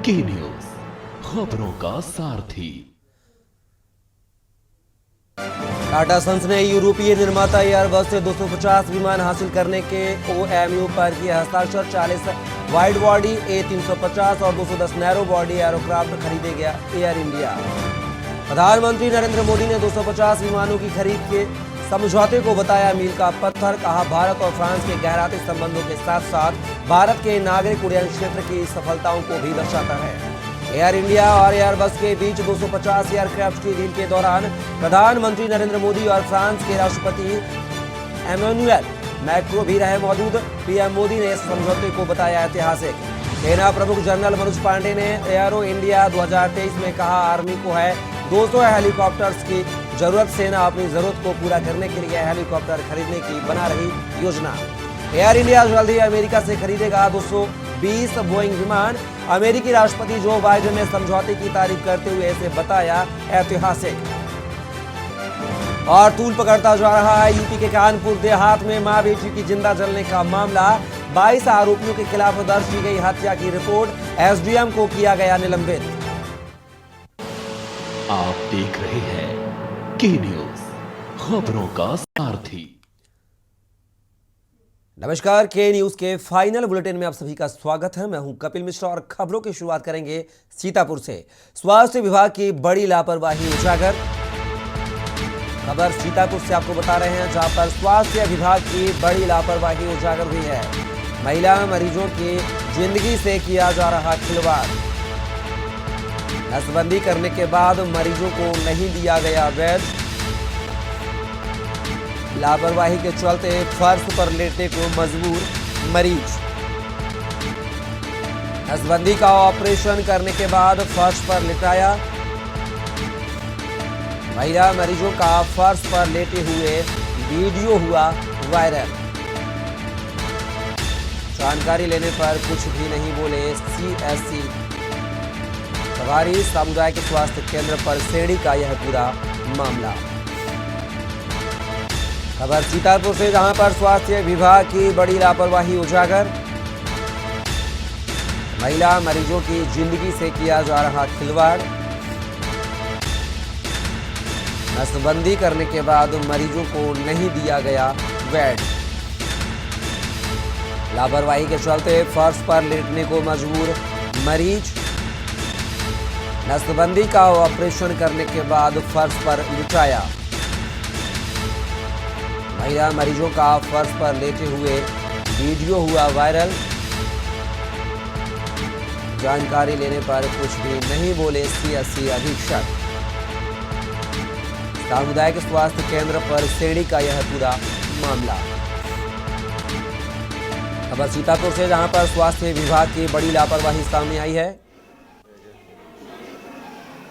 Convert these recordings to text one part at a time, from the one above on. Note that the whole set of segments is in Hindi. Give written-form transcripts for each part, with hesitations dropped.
के न्यूज, खबरों का सारथी। टाटा सन्स ने यूरोपीय निर्माता एयरबस से 250 विमान हासिल करने के ओएमयू पर किए हस्ताक्षर। 40 वाइड बॉडी A350 और 210 नैरो बॉडी एयरक्राफ्ट खरीदेगा एयर इंडिया। प्रधानमंत्री नरेंद्र मोदी ने 250 विमानों की खरीद के समझौते को बताया मील का पत्थर। कहा, भारत और फ्रांस के गहराते संबंधों के साथ साथ भारत के नागरिक उड्डयन क्षेत्र की सफलताओं को भी दर्शाता है। एयर इंडिया और एयरबस के बीच 250 एयरक्राफ्ट की डील के दौरान प्रधानमंत्री नरेंद्र मोदी और फ्रांस के राष्ट्रपति एमेनुएल मैक्रों भी रहे मौजूद। पीएम मोदी ने इस समझौते को बताया ऐतिहासिक। सेना प्रमुख जनरल मनोज पांडे ने एयरो इंडिया 2023 में कहा, आर्मी को है 200 हेलीकॉप्टर्स की जरूरत। सेना अपनी जरूरत को पूरा करने के लिए हेलीकॉप्टर खरीदने की बना रही योजना। एयर इंडिया जल्द ही अमेरिका से खरीदेगा 220 बोइंग विमान। अमेरिकी राष्ट्रपति जो बाइडेन ने समझौते की तारीफ करते हुए इसे बताया ऐतिहासिक। और तूल पकड़ता जा रहा है यूपी के कानपुर देहात में मां बेटी की जिंदा जलने का मामला। 22 आरोपियों के खिलाफ दर्ज की गई हत्या की रिपोर्ट। एसडीएम को किया गया निलंबित। आप देख रहे हैं के न्यूज, खबरों का सारथी। नमस्कार, के न्यूज के फाइनल बुलेटिन में आप सभी का स्वागत है। मैं हूं कपिल मिश्रा और खबरों की शुरुआत करेंगे सीतापुर से। स्वास्थ्य विभाग की बड़ी लापरवाही उजागर। खबर सीतापुर से आपको बता रहे हैं, जहां पर स्वास्थ्य विभाग की बड़ी लापरवाही उजागर हुई है। महिला मरीजों की जिंदगी से किया जा रहा खिलवाड़। नसबंदी करने के बाद मरीजों को नहीं दिया गया बेड। लापरवाही के चलते फर्श पर लेटने को मजबूर मरीज। नसबंदी का ऑपरेशन करने के बाद फर्श पर लिटाया। महिला मरीजों का फर्श पर लेटे हुए वीडियो हुआ वायरल। जानकारी लेने पर कुछ भी नहीं बोले सीएससी। प्रभारी सामुदायिक स्वास्थ्य केंद्र पर सेड़ी का यह पूरा मामला। खबर सीतापुर से, जहां पर स्वास्थ्य विभाग की बड़ी लापरवाही उजागर। महिला मरीजों की जिंदगी से किया जा रहा खिलवाड़। नसबंदी करने के बाद मरीजों को नहीं दिया गया बेड। लापरवाही के चलते फर्श पर लेटने को मजबूर मरीज। नसबंदी का ऑपरेशन करने के बाद फर्श पर लिटाया। महिला मरीजों का फर्श पर लेटे हुए वीडियो हुआ वायरल। जानकारी लेने पर कुछ भी नहीं बोले सीएससी अधीक्षक। सामुदायिक स्वास्थ्य केंद्र पर सेड़ी का यह पूरा मामला। खबर सीतापुर से, जहां पर स्वास्थ्य विभाग की बड़ी लापरवाही सामने आई है।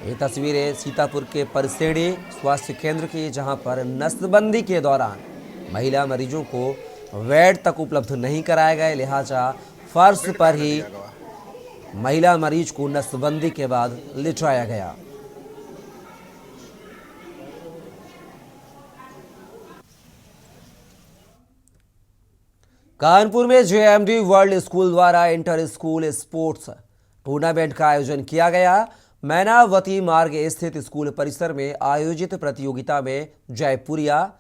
ये तस्वीरें सीतापुर के परसेड़ी स्वास्थ्य केंद्र की, जहां पर नसबंदी के दौरान महिला मरीजों को बेड तक उपलब्ध नहीं कराए गए, लिहाजा फर्श पर ही महिला मरीज को नसबंदी के बाद लिटाया गया। कानपुर में जेएमडी वर्ल्ड स्कूल द्वारा इंटर स्कूल स्पोर्ट्स टूर्नामेंट का आयोजन किया गया। मैनावती मार्ग स्थित स्कूल परिसर में आयोजित प्रतियोगिता में जयपुरिया,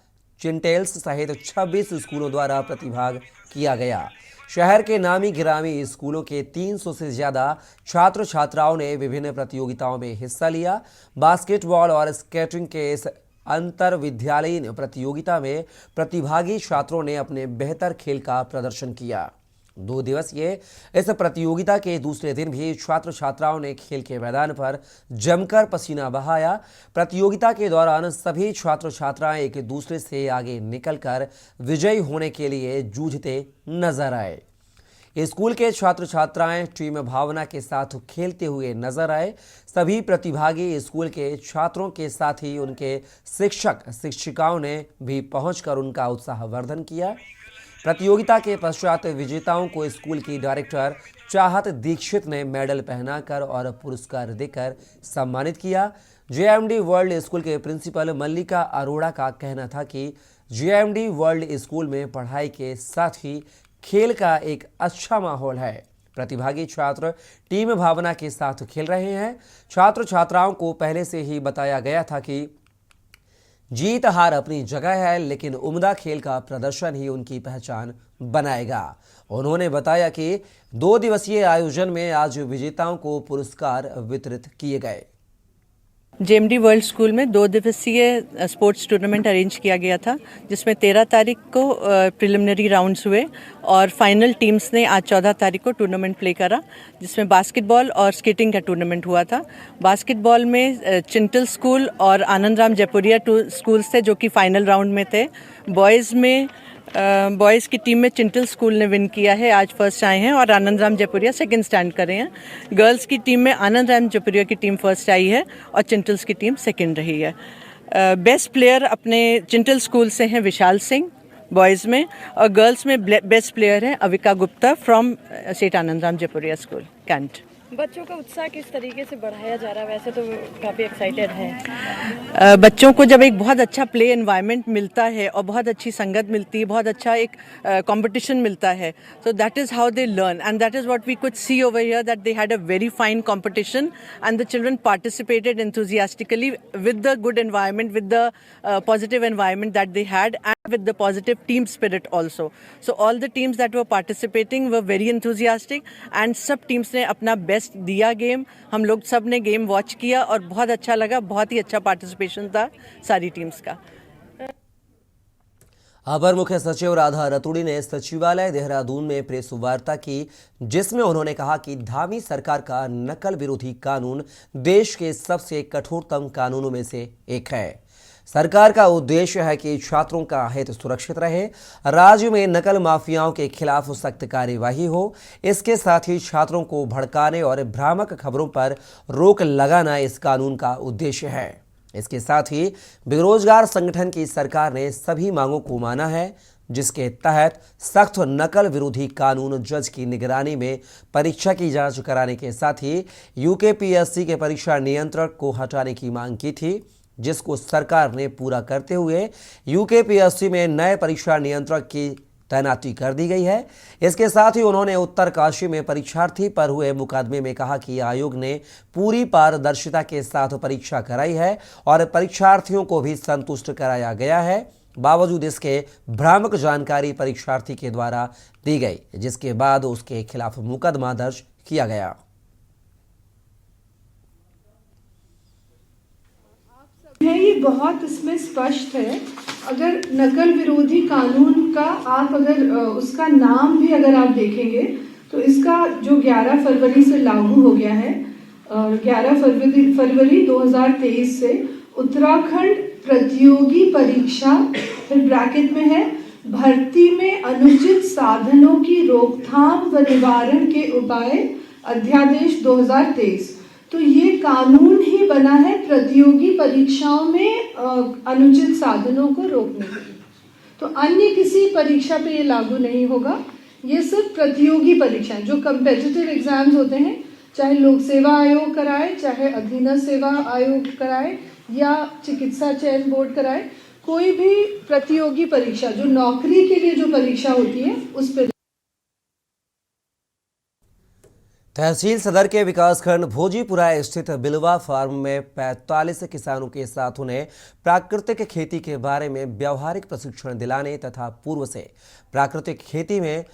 चिंटेल्स सहित 26 स्कूलों द्वारा प्रतिभाग किया गया। शहर के नामी गिरामी स्कूलों के 300 से ज्यादा छात्र छात्राओं ने विभिन्न प्रतियोगिताओं में हिस्सा लिया। बास्केटबॉल और स्केटिंग के इस अंतर विद्यालयीन प्रतियोगिता में प्रतिभागी छात्रों ने अपने बेहतर खेल का प्रदर्शन किया। 2 दिवसीय इस प्रतियोगिता के दूसरे दिन भी छात्र छात्राओं ने खेल के मैदान पर जमकर पसीना बहाया। प्रतियोगिता के दौरान सभी छात्र छात्राएं एक दूसरे से आगे निकलकर विजयी होने के लिए जूझते नजर आए। स्कूल के छात्र छात्राएं टीम भावना के साथ खेलते हुए नजर आए। सभी प्रतिभागी स्कूल के छात्रों के साथ ही उनके शिक्षक शिक्षिकाओं ने भी पहुंचकर उनका उत्साहवर्धन किया। प्रतियोगिता के पश्चात विजेताओं को स्कूल की डायरेक्टर चाहत दीक्षित ने मेडल पहनाकर और पुरस्कार देकर सम्मानित किया। जेएमडी वर्ल्ड स्कूल के प्रिंसिपल मल्लिका अरोड़ा का कहना था कि जेएमडी वर्ल्ड स्कूल में पढ़ाई के साथ ही खेल का एक अच्छा माहौल है। प्रतिभागी छात्र टीम भावना के साथ खेल रहे हैं। छात्र छात्राओं को पहले से ही बताया गया था कि जीत हार अपनी जगह है, लेकिन उम्दा खेल का प्रदर्शन ही उनकी पहचान बनाएगा। उन्होंने बताया कि 2 दिवसीय आयोजन में आज विजेताओं को पुरस्कार वितरित किए गए। जेएमडी वर्ल्ड स्कूल में 2 दिवसीय स्पोर्ट्स टूर्नामेंट अरेंज किया गया था, जिसमें 13 तारीख को प्रिलिमिनरी राउंड्स हुए और फाइनल टीम्स ने आज 14 तारीख को टूर्नामेंट प्ले करा, जिसमें बास्केटबॉल और स्केटिंग का टूर्नामेंट हुआ था। बास्केटबॉल में चिंटल स्कूल और आनंद राम जयपुरिया स्कूल्स थे जो कि फाइनल राउंड में थे। बॉयज़ की टीम में चिंटल स्कूल ने विन किया है, आज फर्स्ट आए हैं, और आनंद राम जयपुरिया सेकंड स्टैंड कर रहे हैं। गर्ल्स की टीम में आनंद राम जयपुरिया की टीम फर्स्ट आई है और चिंटल्स की टीम सेकंड रही है। बेस्ट प्लेयर अपने चिंटल स्कूल से हैं विशाल सिंह बॉयज़ में, और गर्ल्स में बेस्ट प्लेयर है अविका गुप्ता फ्रॉम सेठ आनंद राम जयपुरिया स्कूल कैंट। बच्चों का उत्साह किस तरीके से बढ़ाया जा रहा है? वैसे तो काफ़ी एक्साइटेड है। बच्चों को जब एक बहुत अच्छा प्ले एनवायरनमेंट मिलता है और बहुत अच्छी संगत मिलती है, बहुत अच्छा एक कंपटीशन मिलता है, so that is how they learn and that is what we could see over here, that they had a very fine competition and the children participated enthusiastically with the good environment, with the positive environment that they had and with the positive team spirit also. So all the teams that were participating were very enthusiastic and सब टीम्स ने अपना बेस्ट दिया गेम। हम लोग सब ने गेम वॉच किया और बहुत अच्छा लगा, बहुत ही अच्छा पार्टिसिपेशन था सारी टीम्स का। अपर मुख्य सचिव राधा रतूड़ी ने सचिवालय देहरादून में प्रेस वार्ता की, जिसमें उन्होंने कहा कि धामी सरकार का नकल विरोधी कानून देश के सबसे कठोरतम कानूनों में से एक है। सरकार का उद्देश्य है कि छात्रों का हित सुरक्षित रहे, राज्य में नकल माफियाओं के खिलाफ सख्त कार्यवाही हो। इसके साथ ही छात्रों को भड़काने और भ्रामक खबरों पर रोक लगाना इस कानून का उद्देश्य है। इसके साथ ही बेरोजगार संगठन की सरकार ने सभी मांगों को माना है, जिसके तहत सख्त नकल विरोधी कानून जज की निगरानी में परीक्षा की जांच कराने के साथ ही यूकेपीएससी के परीक्षा नियंत्रक को हटाने की मांग की थी, जिसको सरकार ने पूरा करते हुए यूकेपीएससी में नए परीक्षा नियंत्रक की तैनाती कर दी गई है। इसके साथ ही उन्होंने उत्तरकाशी में परीक्षार्थी पर हुए मुकदमे में कहा कि आयोग ने पूरी पारदर्शिता के साथ परीक्षा कराई है और परीक्षार्थियों को भी संतुष्ट कराया गया है। बावजूद इसके भ्रामक जानकारी परीक्षार्थी के द्वारा दी गई, जिसके बाद उसके खिलाफ मुकदमा दर्ज किया गया। ये बहुत इसमें स्पष्ट है। अगर नकल विरोधी कानून का आप अगर उसका नाम भी अगर आप देखेंगे तो इसका जो 11 फरवरी से लागू हो गया है, और 11 फरवरी 2023 से उत्तराखंड प्रतियोगी परीक्षा, फिर ब्रैकेट में है भर्ती में अनुचित साधनों की रोकथाम व निवारण के उपाय अध्यादेश 2023। तो ये कानून ही बना है प्रतियोगी परीक्षाओं में अनुचित साधनों को रोकने के लिए। तो अन्य किसी परीक्षा पे ये लागू नहीं होगा। ये सिर्फ प्रतियोगी परीक्षाएं, जो कम्पिटिटिव एग्जाम्स होते हैं, चाहे लोक सेवा आयोग कराए, चाहे अधीनस्थ सेवा आयोग कराए या चिकित्सा चयन बोर्ड कराए, कोई भी प्रतियोगी परीक्षा जो नौकरी के लिए जो परीक्षा होती है उस पर। तहसील सदर के विकासखंड भोजीपुरा स्थित बिलवा फार्म में 45 किसानों के साथ उन्हें प्राकृतिक खेती के बारे में व्यावहारिक प्रशिक्षण दिलाने तथा पूर्व से प्राकृतिक खेती में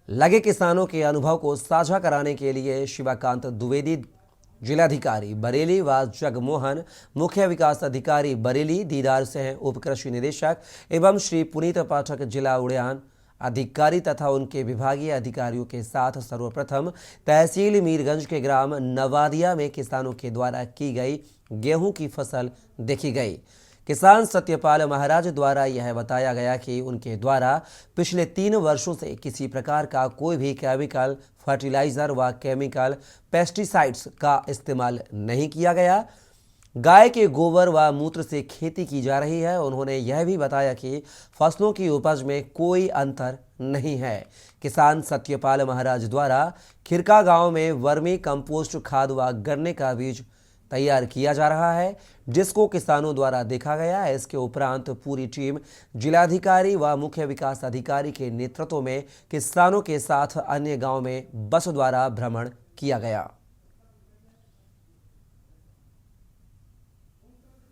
लगे किसानों के अनुभव को साझा कराने के लिए शिवाकांत द्विवेदी जिलाधिकारी बरेली व जगमोहन मुख्य विकास अधिकारी बरेली, दीदार सिंह उप कृषि निदेशक एवं श्री पुनीत पाठक जिला उद्यान अधिकारी तथा उनके विभागीय अधिकारियों के साथ सर्वप्रथम तहसील मीरगंज के ग्राम नवादिया में किसानों के द्वारा की गई गेहूं की फसल देखी गई। किसान सत्यपाल महाराज द्वारा यह बताया गया कि उनके द्वारा पिछले 3 वर्षों से किसी प्रकार का कोई भी केमिकल फर्टिलाइजर व केमिकल पेस्टिसाइड्स का इस्तेमाल नहीं किया गया। गाय के गोबर व मूत्र से खेती की जा रही है। उन्होंने यह भी बताया कि फसलों की उपज में कोई अंतर नहीं है। किसान सत्यपाल महाराज द्वारा खिरका गांव में वर्मी कंपोस्ट खाद व गन्ने का बीज तैयार किया जा रहा है, जिसको किसानों द्वारा देखा गया है। इसके उपरांत पूरी टीम जिलाधिकारी व मुख्य विकास अधिकारी के नेतृत्व में किसानों के साथ अन्य गांव में बस द्वारा भ्रमण किया गया।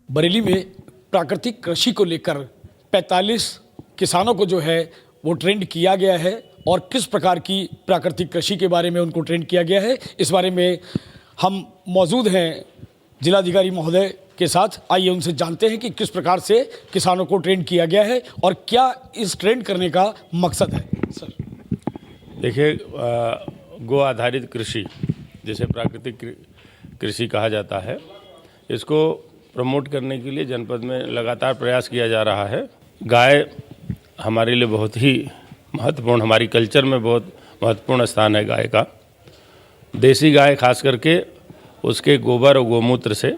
बरेली में प्राकृतिक कृषि को लेकर 45 किसानों को जो है वो ट्रेंड किया गया है और किस प्रकार की प्राकृतिक कृषि के बारे में उनको ट्रेंड किया गया है, इस बारे में हम मौजूद हैं जिलाधिकारी महोदय के साथ। आइए उनसे जानते हैं कि किस प्रकार से किसानों को ट्रेंड किया गया है और क्या इस ट्रेंड करने का मकसद है। सर देखिए, गो आधारित कृषि जिसे प्राकृतिक कृषि कहा जाता है, इसको प्रमोट करने के लिए जनपद में लगातार प्रयास किया जा रहा है। गाय हमारे लिए बहुत ही महत्वपूर्ण, हमारी कल्चर में बहुत महत्वपूर्ण स्थान है गाय का। देसी गाय खास करके उसके गोबर और गोमूत्र से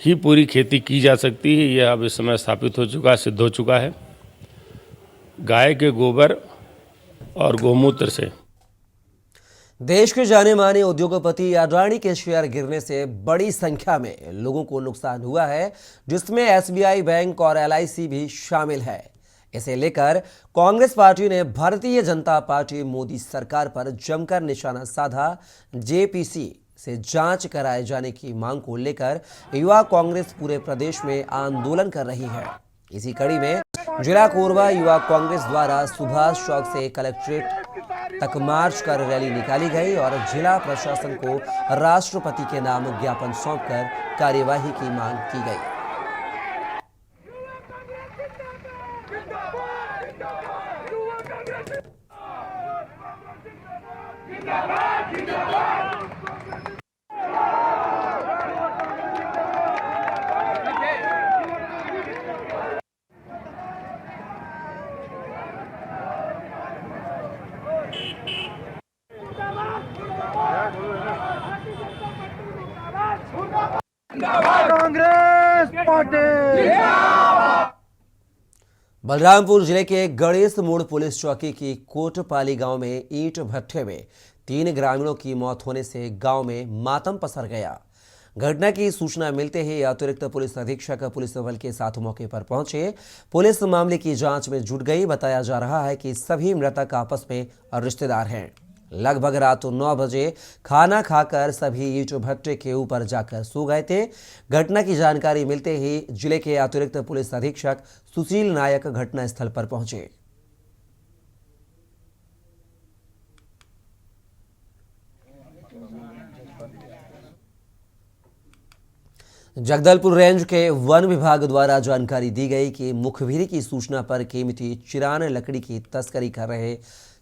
ही पूरी खेती की जा सकती है। यह अब इस समय स्थापित हो चुका है, सिद्ध हो चुका है। गाय के गोबर और गोमूत्र से देश के जाने माने उद्योगपति अडानी के शेयर गिरने से बड़ी संख्या में लोगों को नुकसान हुआ है, जिसमें एसबीआई बैंक और एलआईसी भी शामिल है। इसे लेकर कांग्रेस पार्टी ने भारतीय जनता पार्टी मोदी सरकार पर जमकर निशाना साधा। जेपीसी से जांच कराए जाने की मांग को लेकर युवा कांग्रेस पूरे प्रदेश में आंदोलन कर रही है। इसी कड़ी में जिला कोरबा युवा कांग्रेस द्वारा सुभाष चौक से कलेक्ट्रेट तक मार्च कर रैली निकाली गई और जिला प्रशासन को राष्ट्रपति के नाम ज्ञापन सौंपकर कार्यवाही की मांग की गई। बलरामपुर जिले के गणेश मोड़ पुलिस चौकी की कोटपाली गांव में ईंट भट्ठे में 3 ग्रामीणों की मौत होने से गांव में मातम पसर गया। घटना की सूचना मिलते ही अतिरिक्त पुलिस अधीक्षक पुलिस बल के साथ मौके पर पहुंचे। पुलिस मामले की जांच में जुट गई। बताया जा रहा है कि सभी मृतक आपस में रिश्तेदार हैं। लगभग रात 9 बजे खाना खाकर सभी ईंट भट्टे के ऊपर जाकर सो गए थे। घटना की जानकारी मिलते ही जिले के अतिरिक्त पुलिस अधीक्षक सुशील नायक घटनास्थल पर पहुंचे। जगदलपुर रेंज के वन विभाग द्वारा जानकारी दी गई कि मुखबिरी की सूचना पर कीमती चिरान लकड़ी की तस्करी कर रहे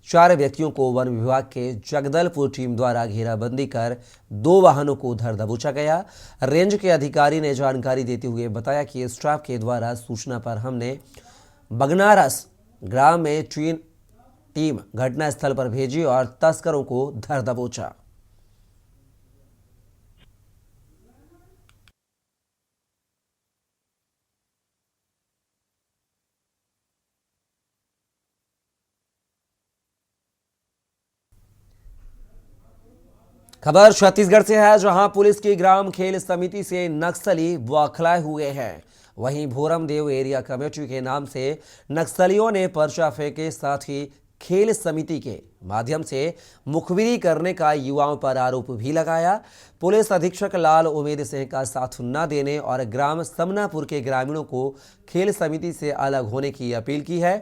4 व्यक्तियों को वन विभाग के जगदलपुर टीम द्वारा घेराबंदी कर 2 वाहनों को धर दबोचा गया। रेंज के अधिकारी ने जानकारी देते हुए बताया कि स्टाफ के द्वारा सूचना पर हमने बगनारस ग्राम में टीम घटनास्थल पर भेजी और तस्करों को धर दबोचा। खबर छत्तीसगढ़ से है, जहां पुलिस की ग्राम खेल समिति से नक्सली बौखलाए हुए हैं। वहीं भोरमदेव एरिया कमेटी के नाम से नक्सलियों ने पर्चा फेंके, साथ ही खेल समिति के माध्यम से मुखबिरी करने का युवाओं पर आरोप भी लगाया। पुलिस अधीक्षक लाल उमेद सिंह का साथ न देने और ग्राम समनापुर के ग्रामीणों को खेल समिति से अलग होने की अपील की है।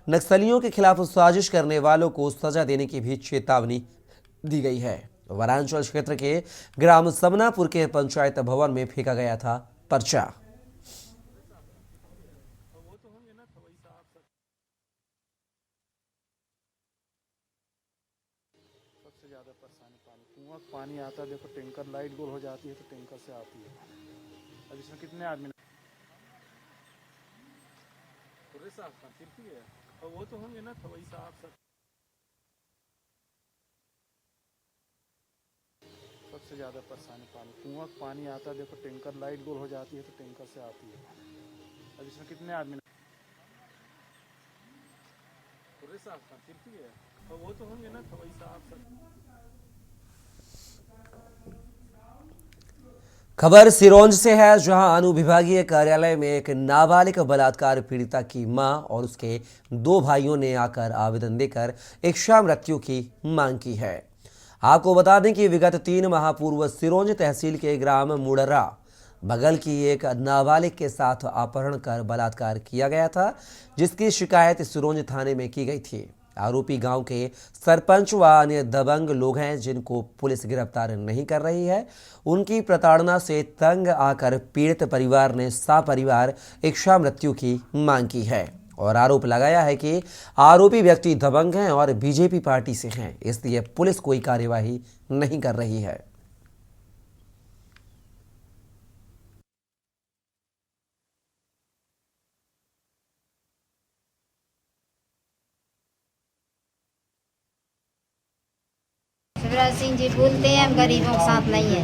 नक्सलियों के खिलाफ साजिश करने वालों को सजा देने की भी चेतावनी दी गई है। वनांचल क्षेत्र के ग्राम समनापुर के पंचायत भवन में फेंका गया था पर्चा। सबसे ज्यादा परेशानी कुआं पानी आता है। देखो टैंकर लाइट गोल हो जाती है तो टैंकर से आती है। अब इसमें कितने आदमी है, और वो तो होंगे ना वही साहब सब। सबसे ज़्यादा परेशानी कुआं पानी आता है। देखो टैंकर लाइट गोल हो जाती है तो टैंकर से आती है। अब इसमें कितने आदमी है, और वो तो होंगे ना वही साहब सब। खबर सिरोंज से है, जहां अनुविभागीय कार्यालय में एक नाबालिग बलात्कार पीड़िता की मां और उसके 2 भाइयों ने आकर आवेदन देकर इच्छा मृत्यु की मांग की है। आपको बता दें कि विगत 3 माह पूर्व सिरोंज तहसील के ग्राम मुड़रा बगल की एक नाबालिग के साथ अपहरण कर बलात्कार किया गया था, जिसकी शिकायत सिरोंज थाने में की गई थी। आरोपी गांव के सरपंच व अन्य दबंग लोग हैं, जिनको पुलिस गिरफ्तार नहीं कर रही है। उनकी प्रताड़ना से तंग आकर पीड़ित परिवार ने सपरिवार इच्छा मृत्यु की मांग की है और आरोप लगाया है कि आरोपी व्यक्ति दबंग हैं और बीजेपी पार्टी से हैं, इसलिए पुलिस कोई कार्यवाही नहीं कर रही है। शिवराज सिंह जी बोलते हैं हम गरीबों के साथ नहीं है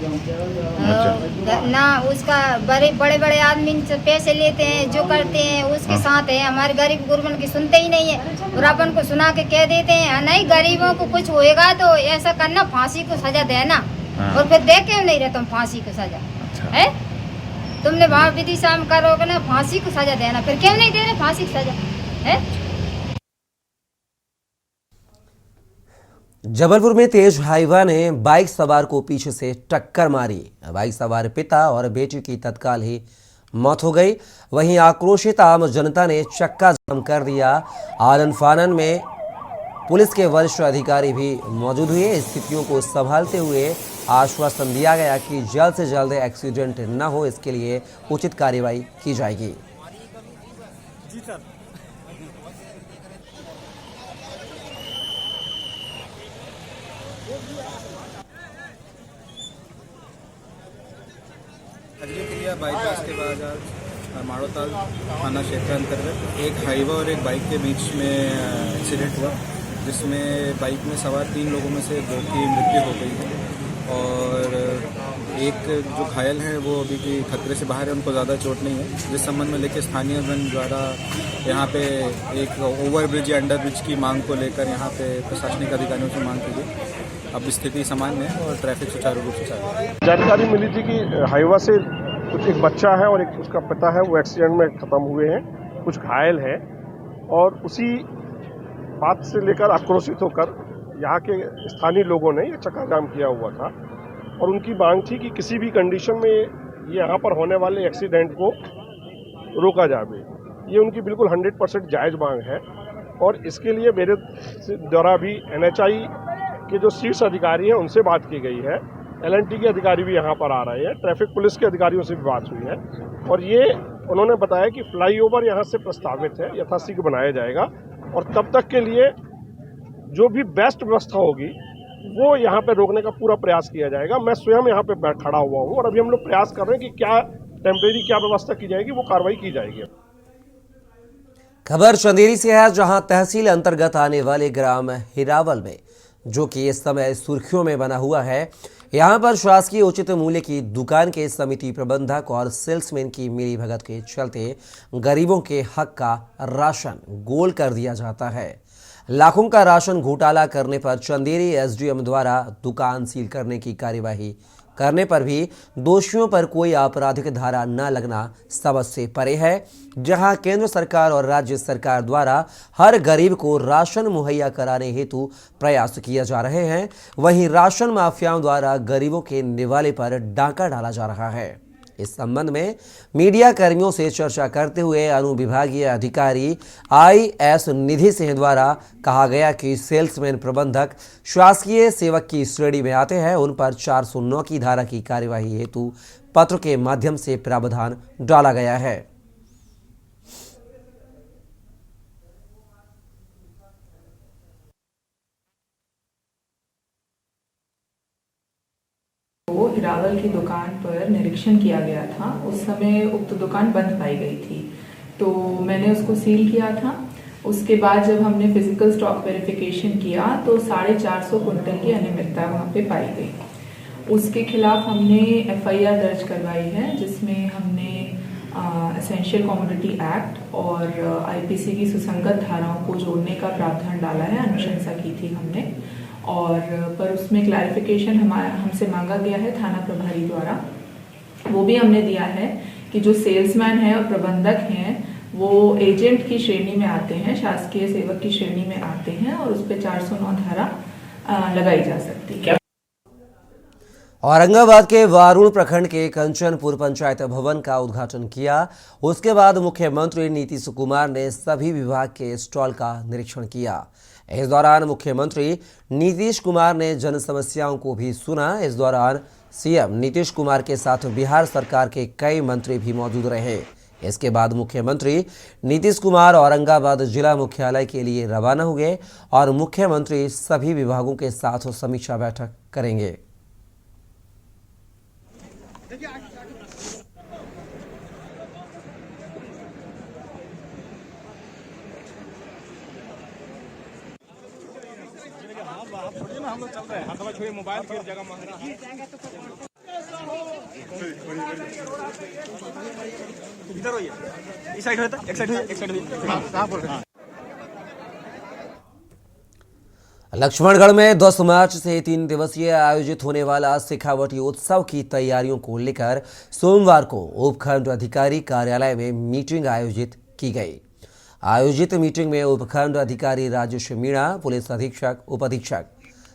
ना, उसका बड़े बड़े आदमी से पैसे लेते हैं, जो करते हैं उसके साथ है। हमारे गरीब गुरबन की सुनते ही नहीं है और अपन को सुना के कह देते हैं नहीं, गरीबों को कुछ होएगा तो ऐसा करना, फांसी को सजा देना। और फिर देख क्यों नहीं रहे तुम फांसी को सजा है? तुमने वहाँ विदिशा में करोगे ना फांसी को सजा देना, फिर क्यों नहीं दे रहे फांसी की सजा है? जबलपुर में तेज हाईवा ने बाइक सवार को पीछे से टक्कर मारी। बाइक सवार पिता और बेटी की तत्काल ही मौत हो गई। वहीं आक्रोशित आम जनता ने चक्का जाम कर दिया। आनन फानन में पुलिस के वरिष्ठ अधिकारी भी मौजूद हुए। स्थितियों को संभालते हुए आश्वासन दिया गया कि जल्द से जल्द एक्सीडेंट न हो, इसके लिए उचित कार्रवाई की जाएगी। अगली क्रिया बाईपास के बाद आज माड़ोताल थाना क्षेत्र अंतर्गत एक हाईवा और एक बाइक के बीच में एक्सीडेंट हुआ, जिसमें बाइक में सवार 3 लोगों में से 2 की मृत्यु हो गई है और एक जो घायल है वो अभी भी खतरे से बाहर है, उनको ज़्यादा चोट नहीं है। जिस संबंध में लेकर स्थानीय जन द्वारा यहाँ पे एक ओवरब्रिज या अंडर ब्रिज की मांग को लेकर यहाँ पे प्रशासनिक अधिकारियों से मांग की गई। अब स्थिति सामान्य है और ट्रैफिक सुचारू रूप से चल रहा है। जानकारी मिली थी कि हाईवा से कुछ एक बच्चा है और एक उसका पिता है, वो एक्सीडेंट में खत्म हुए हैं, कुछ घायल हैं और उसी बात से लेकर आक्रोशित होकर यहाँ के स्थानीय लोगों ने ये चक्का जाम किया हुआ था और उनकी मांग थी कि किसी भी कंडीशन में ये यहाँ पर होने वाले एक्सीडेंट को रोका जाए। ये उनकी बिल्कुल 100% जायज़ मांग है और इसके लिए मेरे द्वारा भी NHI के जो शीर्ष अधिकारी हैं उनसे बात की गई है। LNT के अधिकारी भी यहाँ पर आ रहे हैं, ट्रैफिक पुलिस के अधिकारियों से भी बात हुई है और ये उन्होंने बताया कि फ्लाईओवर यहाँ से प्रस्तावित है, यथाशीघ्र बनाया जाएगा और तब तक के लिए जो भी बेस्ट व्यवस्था होगी वो यहाँ पे रोकने का पूरा प्रयास किया जाएगा। मैं स्वयं यहाँ पे खड़ा हुआ हूँ और अभी हम लोग प्रयास कर रहे हैं कि क्या टेम्परेरी क्या व्यवस्था की जाएगी, वो कार्रवाई की जाएगी। खबर चंदेरी से है, जहां तहसील अंतर्गत आने वाले ग्राम हिरावल में, जो कि इस समय सुर्खियों में बना हुआ है, यहां पर शासकीय उचित मूल्य की दुकान के समिति प्रबंधक और सेल्समैन की मिलीभगत के चलते गरीबों के हक का राशन गोल कर दिया जाता है। लाखों का राशन घोटाला करने पर चंदेरी SDM द्वारा दुकान सील करने की कार्यवाही करने पर भी दोषियों पर कोई आपराधिक धारा न लगना समझ से परे है। जहां केंद्र सरकार और राज्य सरकार द्वारा हर गरीब को राशन मुहैया कराने हेतु प्रयास किए जा रहे हैं, वहीं राशन माफियाओं द्वारा गरीबों के निवाले पर डाका डाला जा रहा है। इस संबंध में मीडिया कर्मियों से चर्चा करते हुए अनुविभागीय अधिकारी IS निधि सिंह द्वारा कहा गया कि सेल्समैन प्रबंधक शासकीय सेवक की श्रेणी में आते हैं, उन पर 409 की धारा की कार्यवाही हेतु पत्र के माध्यम से प्रावधान डाला गया है। हिरावल की दुकान पर निरीक्षण किया गया था। उस समय उक्त दुकान बंद पाई गई थी, तो मैंने उसको सील किया था। उसके बाद जब हमने फिजिकल स्टॉक वेरिफिकेशन किया तो 450 कुंटल की अनियमितता वहाँ पे पाई गई। उसके खिलाफ हमने FIR दर्ज करवाई है, जिसमें हमने एसेंशियल कमोडिटी एक्ट और IPC की सुसंगत धाराओं को जोड़ने का प्रावधान डाला है। अनुशंसा की थी हमने और पर उसमें क्लैरिफिकेशन हमसे मांगा गया है थाना प्रभारी द्वारा, वो भी हमने दिया है कि जो सेल्समैन है और प्रबंधक हैं वो एजेंट की श्रेणी में आते हैं, शासकीय सेवक की श्रेणी में आते हैं और उस पर 409 धारा लगाई जा सकती है। औरंगाबाद के वारुण प्रखंड के कंचनपुर पंचायत भवन का उद्घाटन किया। उसके बाद मुख्यमंत्री नीतीश कुमार ने सभी विभाग के स्टॉल का निरीक्षण किया। इस दौरान मुख्यमंत्री नीतीश कुमार ने जन समस्याओं को भी सुना। इस दौरान सीएम नीतीश कुमार के साथ बिहार सरकार के कई मंत्री भी मौजूद रहे। इसके बाद मुख्यमंत्री नीतीश कुमार औरंगाबाद जिला मुख्यालय के लिए रवाना हुए और मुख्यमंत्री सभी विभागों के साथ समीक्षा बैठक करेंगे। हम लोग चल रहे हैं, हाथ में मोबाइल की जगह मांग रहा है। इधर होइए, इस साइड होता, एक साइड होइए, एक साइड होइए। कहां बोल रहे हैं? लक्ष्मणगढ़ में 10 मार्च से 3 दिवसीय आयोजित होने वाला शेखावटी उत्सव की तैयारियों को लेकर सोमवार को उपखंड अधिकारी कार्यालय में मीटिंग आयोजित की गई। आयोजित मीटिंग में उपखंड अधिकारी राजेश मीणा, पुलिस अधीक्षक उप अधीक्षक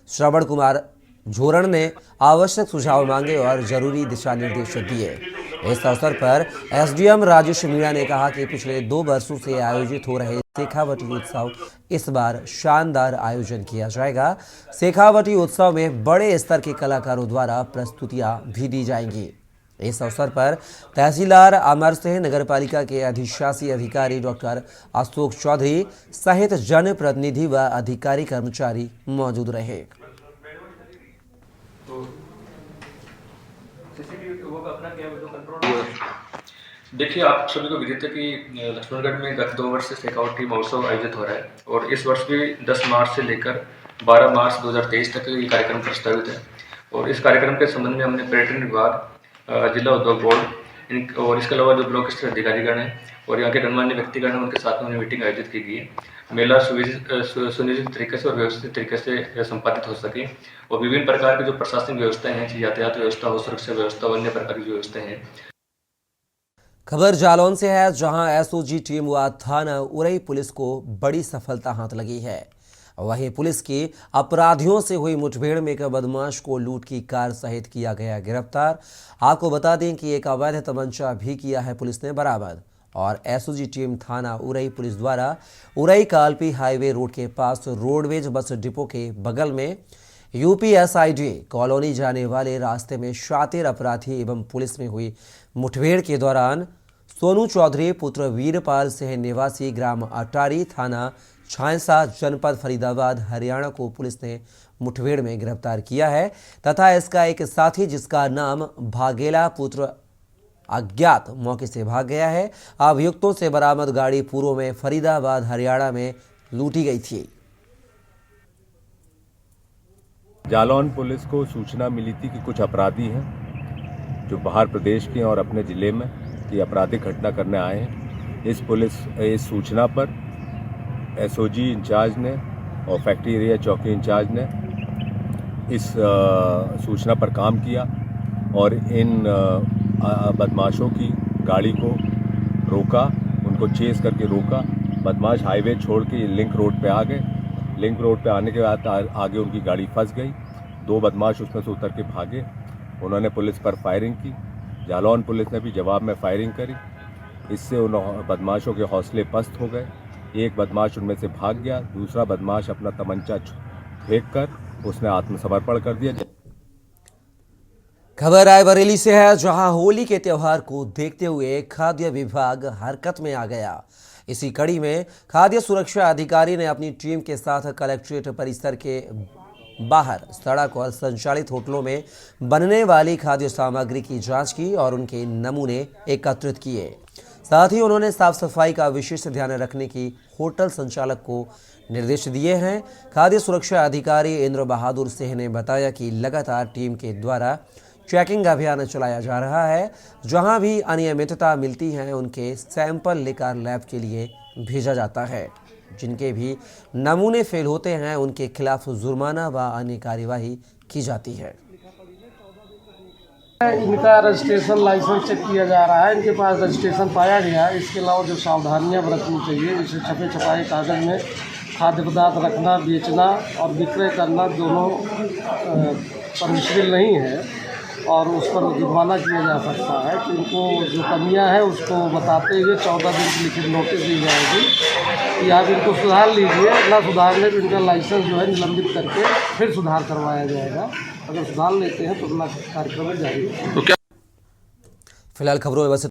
श्रवण कुमार झोरण ने आवश्यक सुझाव मांगे और जरूरी दिशा निर्देश दिए। इस अवसर पर एसडीएम राजेश मीणा ने कहा कि पिछले 2 वर्षों से आयोजित हो रहे शेखावटी उत्सव इस बार शानदार आयोजन किया जाएगा। शेखावटी उत्सव में बड़े स्तर के कलाकारों द्वारा प्रस्तुतियां भी दी जाएंगी। इस अवसर पर तहसीलदार अमर सिंह, नगरपालिका के अधिशासी अधिकारी डॉक्टर अशोक चौधरी सहित जनप्रतिनिधि व अधिकारी कर्मचारी मौजूद रहे। देखिए, आप सभी को विदित है कि लक्ष्मणगढ़ में गत 2 वर्ष से शेखावटी महोत्सव आयोजित हो रहा है और इस वर्ष भी 10 मार्च से लेकर 12 मार्च 2023 तक ये कार्यक्रम प्रस्तावित है। और इस कार्यक्रम के संबंध में हमने पर्यटन विभाग, जिला उद्योग बोर्ड और इसके अलावा जो ब्लॉक स्तर अधिकारीगण हैं और यहाँ के गणमान्य व्यक्तिगण हैं, उनके साथ में हमने मीटिंग आयोजित की गई है। मेला सुनिश्चित तरीके से और व्यवस्थित तरीके से संपादित हो सके और विभिन्न प्रकार की जो प्रशासनिक व्यवस्थाएं हैं, यातायात व्यवस्था हो, सुरक्षा व्यवस्था, अन्य प्रकार की व्यवस्थाएं हैं। खबर जालौन से है, जहां एसओजी टीम व थाना उरई पुलिस को बड़ी सफलता हाथ लगी है। वहीं पुलिस की अपराधियों से हुई मुठभेड़ में एक बदमाश को लूट की कार सहित किया गया गिरफ्तार। आपको बता दें कि एक अवैध तमंचा भी किया है पुलिस ने बरामद। और एसओजी टीम थाना उरई पुलिस द्वारा उरई कालपी हाईवे रोड के पास रोडवेज बस डिपो के बगल में यूपीएसआईडी कॉलोनी जाने वाले रास्ते में शातिर अपराधी एवं पुलिस में हुई मुठभेड़ के दौरान सोनू चौधरी पुत्र वीरपाल सिंह निवासी ग्राम अटारी थाना छांसा जनपद फरीदाबाद हरियाणा को पुलिस ने मुठभेड़ में गिरफ्तार किया है तथा इसका एक साथी जिसका नाम भागेला पुत्र अज्ञात मौके से भाग गया है। अभियुक्तों से बरामद गाड़ी पूर्व में फरीदाबाद हरियाणा में लूटी गई थी। जालौन पुलिस को सूचना मिली थी कि कुछ अपराधी हैं जो बाहर प्रदेश के और अपने ज़िले में की आपराधिक घटना करने आए हैं। इस सूचना पर एसओजी इंचार्ज ने और फैक्ट्री एरिया चौकी इंचार्ज ने इस सूचना पर काम किया और इन बदमाशों की गाड़ी को रोका, उनको चेस करके रोका। बदमाश हाईवे छोड़ के लिंक रोड पे आ गए। लिंक रोड पे आने के बाद आगे उनकी गाड़ी फंस गई। 2 बदमाश उसमें से उतर के भागे। उन्होंने पुलिस पर फायरिंग की। जालौन पुलिस ने भी जवाब में फायरिंग करी। इससे उन बदमाशों के हौसले पस्त हो गए। एक बदमाश उनमें से भाग गया, दूसरा बदमाश अपना तमंचा फेंक कर उसने आत्मसमर्पण कर दिया। खबर रायबरेली से है, जहां होली के त्योहार को देखते हुए खाद्य विभाग हरकत में आ गया। इसी कड़ी में खाद्य सुरक्षा अधिकारी ने अपनी टीम के साथ कलेक्ट्रेट परिसर के बाहर सड़क और संचालित होटलों में बनने वाली खाद्य सामग्री की जांच की और उनके नमूने एकत्रित किए। साथ ही उन्होंने साफ सफाई का विशेष ध्यान रखने की होटल संचालक को निर्देश दिए हैं। खाद्य सुरक्षा अधिकारी इंद्र बहादुर सिंह ने बताया कि लगातार टीम के द्वारा चेकिंग अभियान चलाया जा रहा है। जहां भी अनियमितता मिलती है उनके सैंपल लेकर लैब के लिए भेजा जाता है। जिनके भी नमूने फेल होते हैं उनके खिलाफ जुर्माना व अन्य कार्यवाही की जाती है। इनका रजिस्ट्रेशन लाइसेंस चेक किया जा रहा है, इनके पास रजिस्ट्रेशन पाया गया। इसके अलावा जो सावधानियां बरतनी चाहिए, जैसे छपे छपाए कागज़ में खाद्य पदार्थ रखना, बेचना और विक्रय करना दोनों परमिशनल नहीं है और उस पर जुर्माना किया जा सकता है। तो इनको जो कमियां हैं उसको बताते हुए 14 दिन की लिखित नोटिस दी जाएगी कि आप इनको सुधार लीजिए। ना सुधारने पर इनका लाइसेंस जो है निलंबित करके फिर सुधार करवाया जाएगा। अगर सुधार लेते हैं तो अपना कार्यक्रम जारी है। फिलहाल खबरों में बस